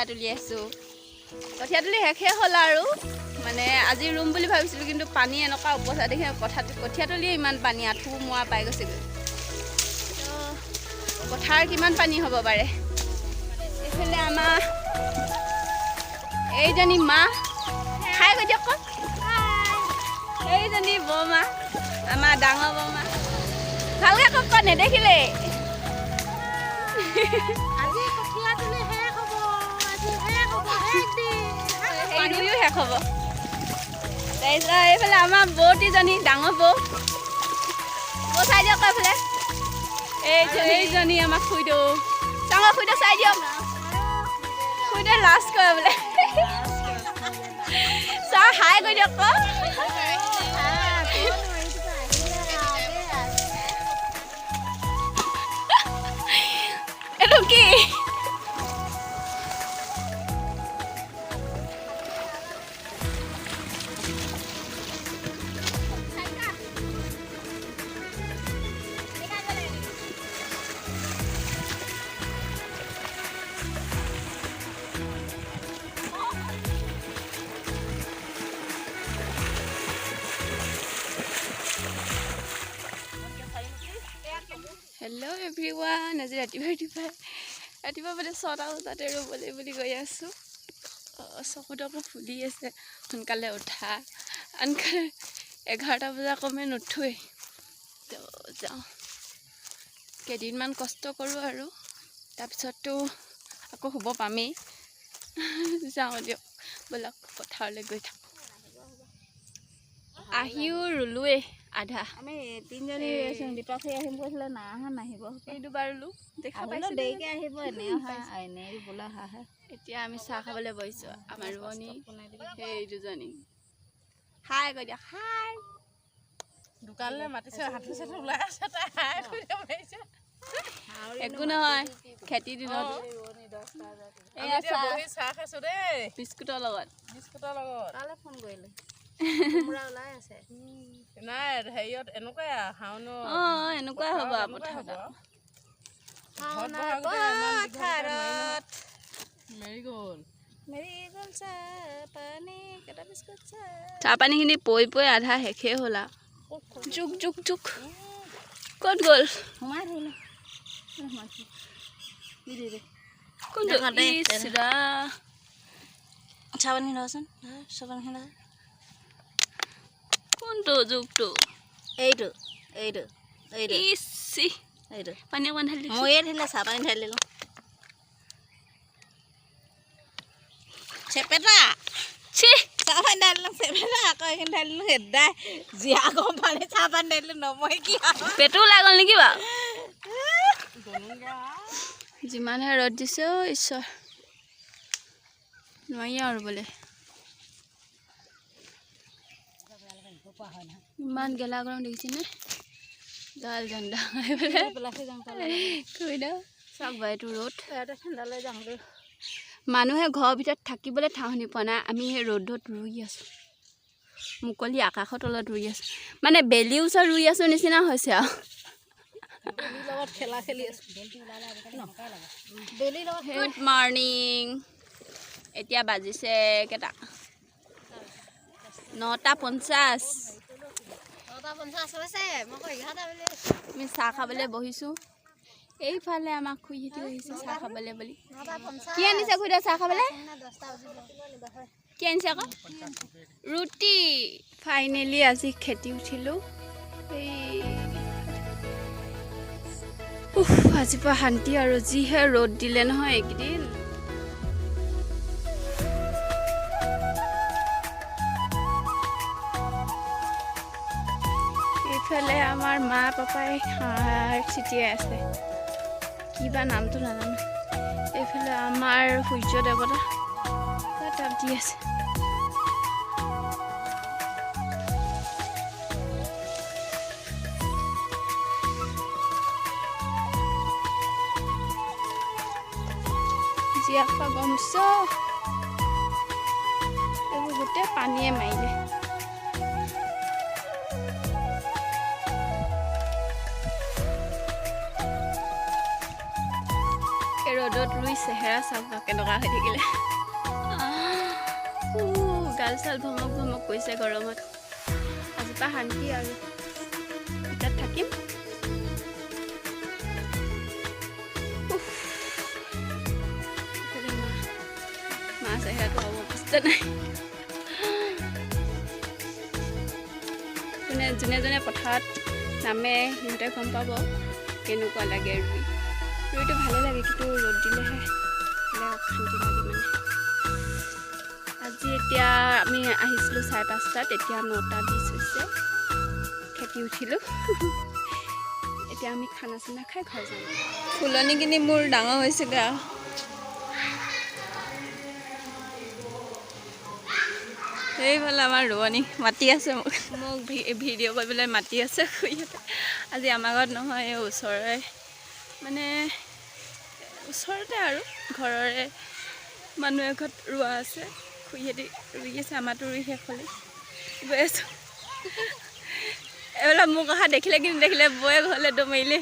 কঠীয়া তুলি আছোঁ কঠীয়া তুলি শেষে হ'ল আৰু মানে আজি ৰুম বুলি ভাবিছিলোঁ কিন্তু পানী এনেকুৱা অৱস্থা দেখি কঠীয়া তুলিয়ে ইমান পানী আঁঠু মোৱা পাই গৈছেগৈ পথাৰ কিমান পানী হ'ব পাৰে এইফালে আমাৰ এইজনী মা খাই গৈ দিয়ক এইজনী বৰমা আমাৰ ডাঙৰ বৰমা ভালকৈ কওক নেদেখিলে আজি কঠীয়া তুলি শেষ হ'ব আজি শেষ হ'ব সেইটোও শেষ হ'ব তাৰপিছত এইফালে আমাৰ বৌটিজনী ডাঙৰ বৌ চাই দিয়ক এইফালে এইজনী আমাৰ খুইদেউ ডাঙৰ খুইদেউ চাই দিয়ক খুইদেউ লাজ কৰে বোলে চাহ হাই কৰি দিয়ক এইটো কি হেল্ল' এভৰিৱান আজি ৰাতিপুৱা মানে 6টা বজাতে ৰুবলৈ বুলি গৈ আছোঁ চকুটো আকৌ ফুলি আছে সোনকালে উঠা আনকালে 11টা বজা কমে নুঠোৱেই তো যাওঁ কেইদিনমান কষ্ট কৰোঁ আৰু তাৰপিছততো আকৌ শুব পামেই যাওঁ দিয়ক ব'লক পথাৰলৈ গৈ থাকোঁ আহিও ৰুলোৱেই আধা আমি তিনিজনী দীপক আহিম কৈছিলে নাহিব এইটো বাৰু ৰুলো দেখা পাইছোঁ দেৰিকৈ আহিব এনেই বোলা হাঁহে এতিয়া আমি চাহ খাবলৈ বহিছোঁ আমাৰ ৰোৱনী সেই দুজনী হাই কৈ দিয়া হাই দোকানলৈ মাতিছে হাতী চাতি ওলাই আছে তাই হাই কৰি মাৰিছে একো নহয় খেতিৰ দিনত এয়া চাহ খাইছো দেই বিস্কুটৰ লগত তালৈ ফোন কৰিলে ওলাই আছে নাই হেৰিয়ত এনেকুৱাই শাওনৰ এনেকুৱাই হ'ব পথাৰত চাহ পানীখিনি পৰি পৰি আধা শেষেই হ'ল আৰু জুক ক'ত গ'ল সোমাই ধৰিলে কোনটো চাহ পানী ধৰচোন কোনটো জুকটো এইটো পানী অকণ ঢালি ময়ে ঢালিলে চাহ পানী ঢালি দিলোঁ চেপেটা চাহ পানী ঢালিলোঁ চেপেটা আকৌ এইখিনি ঢালিলোঁ সেদাই জীয়া গম পানী চাহ পানী ঢালিলোঁ নময় কি পেটো ওলাই গ'ল নেকি বাৰু যিমানহে ৰ'দ দিছে অ' ঈশ্বৰ নোৱাৰি আৰু বোলে ইমান গেলা গৰম দেখিছেনে ডাল জান্দা কৈ দা চাওক বাৰু এইটো ৰ'দ ঠাণ্ডালৈ যাওঁগৈ মানুহে ঘৰৰ ভিতৰত থাকিবলৈ ঠাৱনি পোৱা নাই আমি সেই ৰ'দত ৰুই আছোঁ মুকলি আকাশৰ তলত ৰুই আছোঁ মানে বেলিৰ ওচৰত ৰুই আছোঁ নিচিনা হৈছে আৰু খেলা খেলি আছোঁ গুড মৰ্ণিং এতিয়া বাজিছে কেইটা 9:50 আমি চাহ খাবলৈ বহিছোঁ এইফালে আমাক খুৰীহঁতি আহিছে চাহ খাবলৈ বুলি কি আনিছে খুৰীদা চাহ খাবলৈ কি আনিছে আকৌ ৰুটি ফাইনেলি আজি খেতি উঠিলোঁ আজিৰ পৰা শান্তি আৰু যিহে ৰ'দ দিলে নহয় এইকেইদিন এইফালে আমাৰ মা পাপাই সাৰ ছিটিয়াই আছে কিবা নামটো নাজানো এইফালে আমাৰ সূৰ্য দেৱতা তাত দি আছে জীয়াখোৱা গম এইবোৰ গোটেই পানীয়ে মাৰিলে ৰ'দত ৰুই চেহেৰা চাবা কেনেকুৱা হৈ থাকিলে গাল চাল ভমক ভমক কৰিছে গৰমত আজিৰ পৰা শান্তি আৰু তাত থাকিম মা চেহেৰাটো হ'ব অৱস্থা নাই যোনে যোনে পথাৰত নামে সিহঁতে গম পাব কেনেকুৱা লাগে ৰুইটো ভালে লাগে কিন্তু ৰ'দ দিলেহে অশান্তি লাগে মানে আজি এতিয়া আমি আহিছিলোঁ 5:30 এতিয়া 9:20 হৈছে খেতি উঠিলোঁ এতিয়া আমি খানা চানা খাই ঘৰ যাম ফুলনিখিনি মোৰ ডাঙৰ হৈছিলে আৰু সেইফালে আমাৰ ৰোৱনী মাতি আছে মোক ভিডিঅ' কৰিবলৈ মাতি আছে আজি আমাৰ ঘৰত নহয় এই ওচৰৰে মানে ওচৰতে আৰু ঘৰৰে মানুহ এঘৰত ৰোৱা আছে খুৰীহঁতি ৰুই আছে আমাৰতো ৰুই শেষ হ'লে গৈ আছোঁ এইবিলাক মোক অহা দেখিলে কিন্তু দেখিলে বৌয়ে ঘৰলৈ দৌৰ মাৰিলে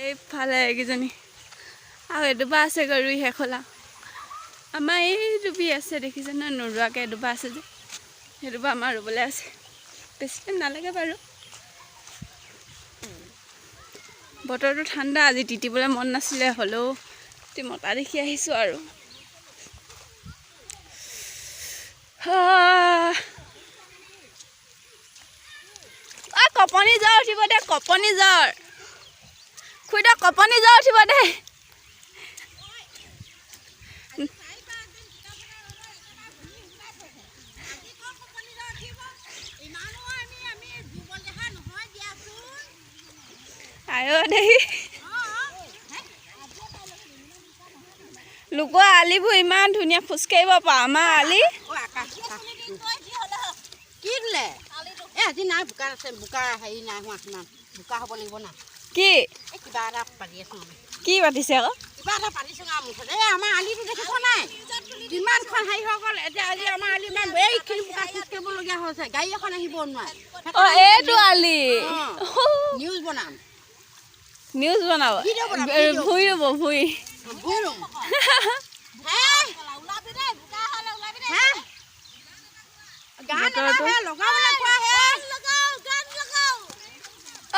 এইফালে এইকেইজনী আৰু এদুবা আছেগৈ ৰুই শেষ হ'লা আমাৰ এই ডুবি আছে দেখিছে ন নোৰোৱাকৈ এদুবা আছে যে সেইদুবা আমাৰ ৰুবলৈ আছে বেছি টাইম নালাগে বাৰু বতৰটো ঠাণ্ডা আজি তিতিবলৈ মন নাছিলে হ'লেও মতা দেখি আহিছোঁ আৰু কপনি জ্বৰ উঠিব দে কপনি জ্বৰ খুইদা কপনি জ্বৰ উঠিব দে আয়ো দেই লোকৰ আলিবোৰ ইমান ধুনীয়া খোজকাঢ়িব পাওঁ আমাৰ আলি কি দিলে আজি নাই বোকা আছে বোকা হেৰি নাই হোৱা কিমান বোকা হ'ব লাগিব না কি কিবা এটা পাতি আছোঁ কি পাতিছে আকৌ কিবা এটা পাতিছোঁ মুঠতে আমাৰ আলিটো দেখিছ নাই কিমানখন হেৰি হৈ গ'ল এতিয়া আজি আমাৰ আলি ইমান এইখিনি বোকা খোজ কাঢ়িবলগীয়া হৈছে গাড়ী এখন আহিব নোৱাৰে এইটো আলি নিউজ বনাম নিউজ বনাব ভুই ৰুব ভুই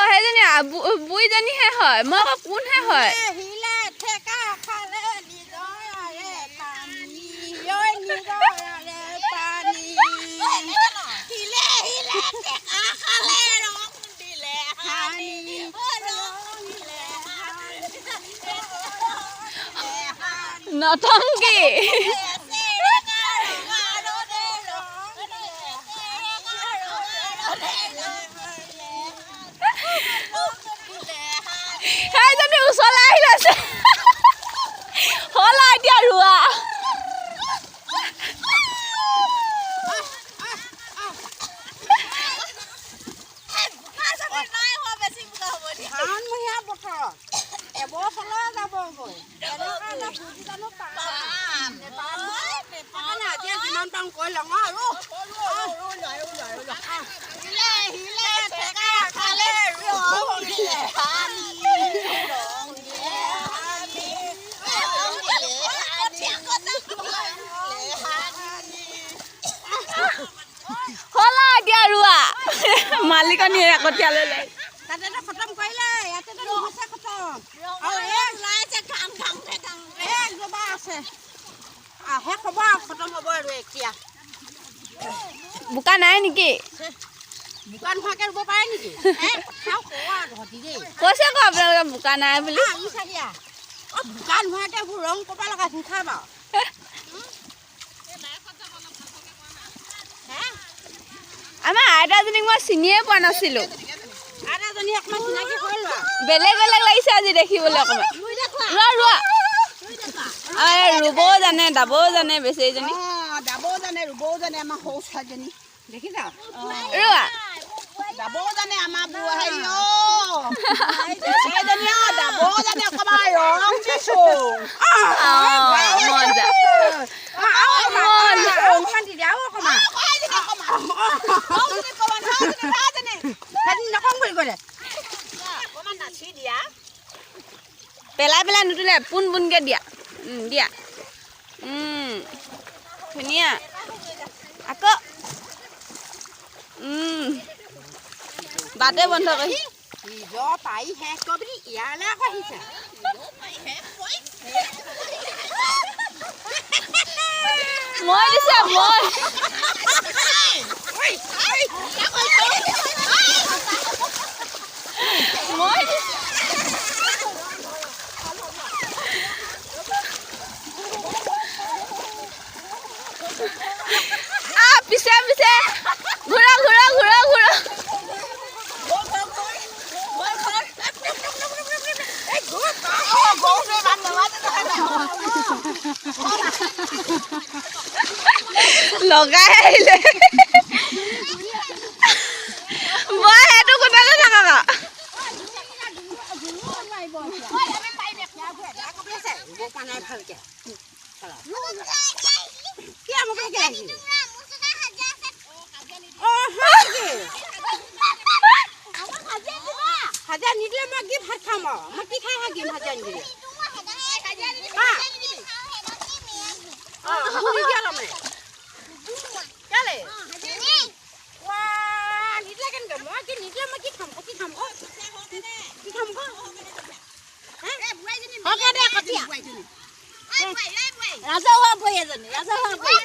সেইজনী বুঢ়ীজনীহে হয় মই আকৌ কোনহে হয় নটংকি সেইজনী ওচৰলৈ আহি আছে হ'ল এতিয়া ৰোৱা যিমান পাওঁ কৈ লওঁ আৰু হ'লা এতিয়া ৰোৱা মালিকনী কঠীয়ালৈ লৈ তাতে খতম কৰিলে ইয়াতে খতম আছে শেষ হ'ব খতম হ'ব আৰু এতিয়া বোকা নাই নেকি বোকা নোহোৱাকৈ ৰুব পাৰে নেকি কৈছে আকৌ আপোনালোকে বোকা নাই বুলি বোকা নোহোৱাকৈ এইবোৰ ৰং ক'ৰপৰা লগাইছোঁ খাই বাৰু আমাৰ আইতাজনীক মই চিনিয়ে পোৱা নাছিলোঁ আইতাজনী অকণমান চিনাকি হ'ল বেলেগ বেলেগ লাগিছে আজি দেখিবলৈ অকণমান ৰোৱা ৰোৱা ৰুবও জানে দাবও জানে বেচেৰীজনী দাবও জানে ৰুবও জানে আমাৰ সৰু ছোৱালীজনী দেখিছা ৰোৱা দাবও জানে আমাৰ হেৰি বেচেৰীজনী দাবও জানে অকণমান ৰং দিছোঁ অকণমান দি দিয়া অকণমান নকম বুলি ক'লে অকণমান নাচি দিয়া নুতুলে পোন পোনকৈ দিয়া দিয়া ধুনীয়া আকৌ বাটে বন্ধ কৰি নিজৰ পাৰি শেষ কৰি ইয়ালৈ আকৌ আহিছে মই দিছে মই পিছে পিছে ঘূৰা ঘূৰা ঘূৰা ঘূৰা লগাই আহিলে মই সেইটো কোটালে থাকা হাজাৰ নিদিলে মই কি ভাত খাম মই কি খাই থাকিম হাজাৰ নিদিলে ৰাজহুৱা বৈ এজনী ৰাজহুৱা বৈ